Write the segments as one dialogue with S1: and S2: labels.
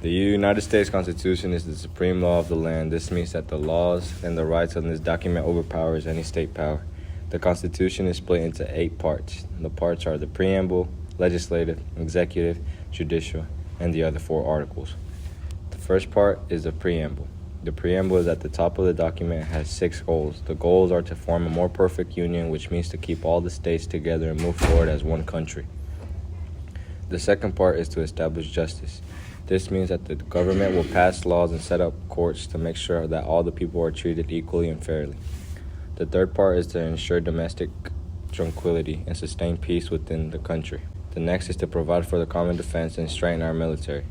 S1: The United States Constitution is the supreme law of the land. This means that the laws and the rights of this document overpowers any state power. The Constitution is split into 8 parts. The parts are the preamble, legislative, executive, judicial, and the other 4 articles. The first part is the preamble. The preamble is at the top of the document and has 6 goals. The goals are to form a more perfect union, which means to keep all the states together and move forward as one country. The second part is to establish justice. This means that the government will pass laws and set up courts to make sure that all the people are treated equally and fairly. The third part is to ensure domestic tranquility and sustain peace within the country. The next is to provide for the common defense and strengthen our military.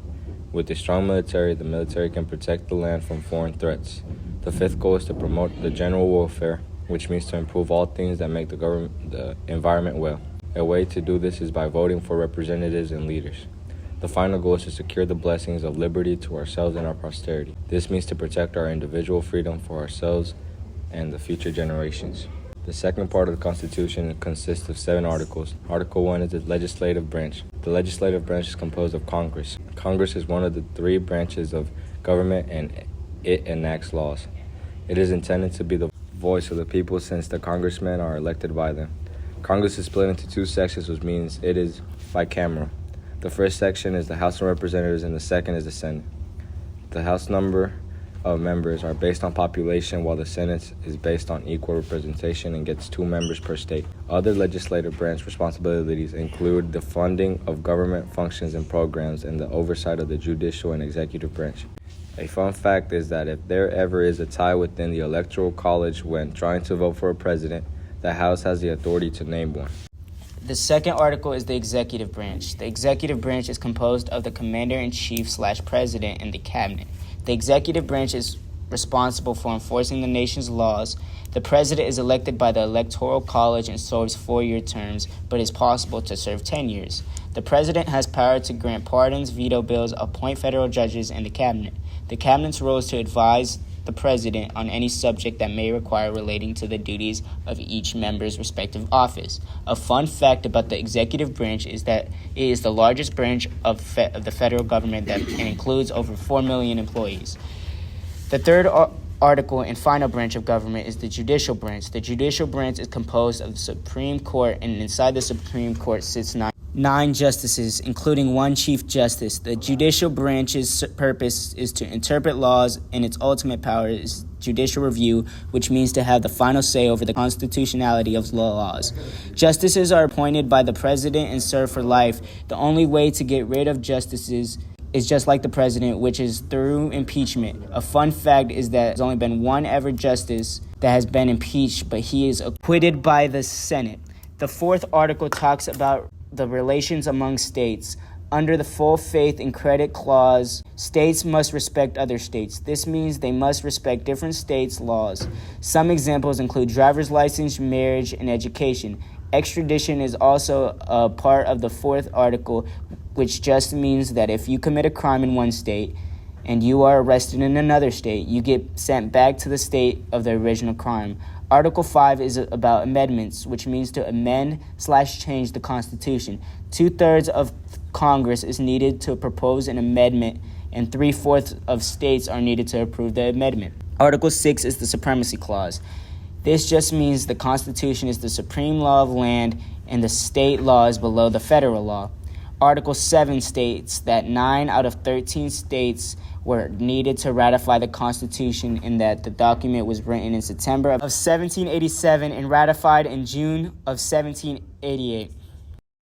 S1: With a strong military, the military can protect the land from foreign threats. The fifth goal is to promote the general welfare, which means to improve all things that make the environment well. A way to do this is by voting for representatives and leaders. The final goal is to secure the blessings of liberty to ourselves and our posterity. This means to protect our individual freedom for ourselves and the future generations. The second part of the Constitution consists of 7 articles. Article 1 is the legislative branch. The legislative branch is composed of Congress. Congress is one of the 3 branches of government and it enacts laws. It is intended to be the voice of the people since the congressmen are elected by them. Congress is split into 2 sections, which means it is bicameral. The first section is the House of Representatives and the second is the Senate. The House number of members are based on population, while the Senate is based on equal representation and gets 2 members per state. Other legislative branch responsibilities include the funding of government functions and programs and the oversight of the judicial and executive branch. A fun fact is that if there ever is a tie within the Electoral College when trying to vote for a president, the House has the authority to name one.
S2: The second article is the executive branch. The executive branch is composed of the commander-in-chief/president and the cabinet. The executive branch is responsible for enforcing the nation's laws. The president is elected by the Electoral College and serves 4-year terms, but it is possible to serve 10 years. The president has power to grant pardons, veto bills, appoint federal judges, and the cabinet. The cabinet's role is to advise the president on any subject that may require relating to the duties of each member's respective office. A fun fact about the executive branch is that it is the largest branch of the federal government and includes over 4 million employees. The third article and final branch of government is the judicial branch. The judicial branch is composed of the Supreme Court, and inside the Supreme Court sits 9 justices, including 1 chief justice. The judicial branch's purpose is to interpret laws, and its ultimate power is judicial review, which means to have the final say over the constitutionality of laws. Justices are appointed by the president and serve for life. The only way to get rid of justices is just like the president, which is through impeachment. A fun fact is that there's only been 1 ever justice that has been impeached, but he is acquitted by the Senate. The 4th article talks about the relations among states. Under the full faith and credit clause, states must respect other states. This means they must respect different states' laws. Some examples include driver's license, marriage, and education. Extradition is also a part of the 4th article, which just means that if you commit a crime in one state and you are arrested in another state, you get sent back to the state of the original crime. Article 5 is about amendments, which means to amend/change the Constitution. 2/3 of Congress is needed to propose an amendment, and 3/4 of states are needed to approve the amendment. Article 6 is the Supremacy Clause. This just means the Constitution is the supreme law of land, and the state law is below the federal law. Article 7 states that 9 out of 13 states were needed to ratify the Constitution, and that the document was written in September of 1787 and ratified in June of 1788.